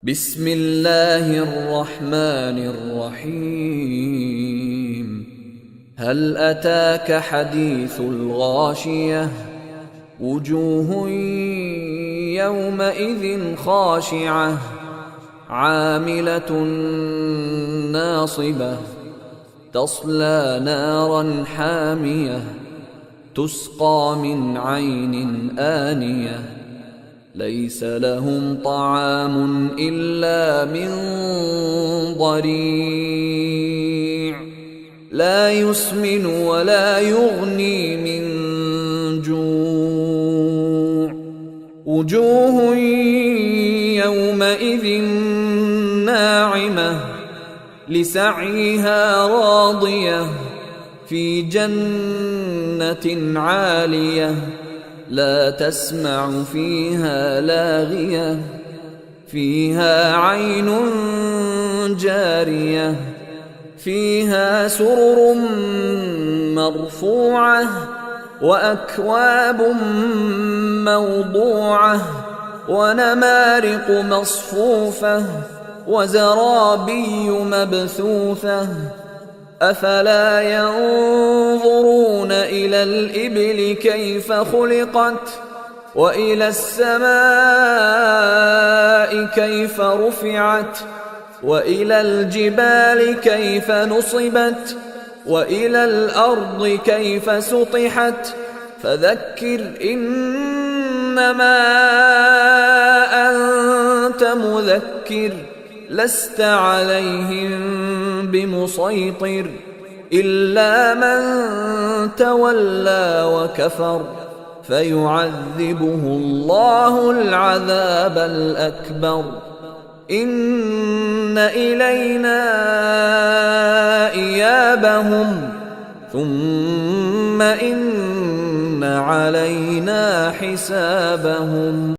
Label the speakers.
Speaker 1: بسم الله الرحمن الرحيم. هل أتاك حديث الغاشية؟ وجوه يومئذ خاشعة عاملة ناصبة تصلى نارا حامية تسقى من عين آنية ليس لهم طعام إلا من ضريع لا يسمن ولا يغني من جوع. وجوه يومئذ ناعمة لسعيها راضية في جنة عالية لا تسمع فيها لاغية فيها عين جارية فيها سرر مرفوعة وأكواب موضوعة ونمارق مصفوفة وزرابي مبثوثة أفلا ينظرون إلى الإبل كيف خلقت وإلى السماء كيف رفعت وإلى الجبال كيف نصبت وإلى الأرض كيف سطحت فذكر إنما أنت مذكر لست عليهم بمسيطر إلا من تولى وكفر فيعذبه الله العذاب الأكبر. إن إلينا إيابهم ثم إن علينا حسابهم.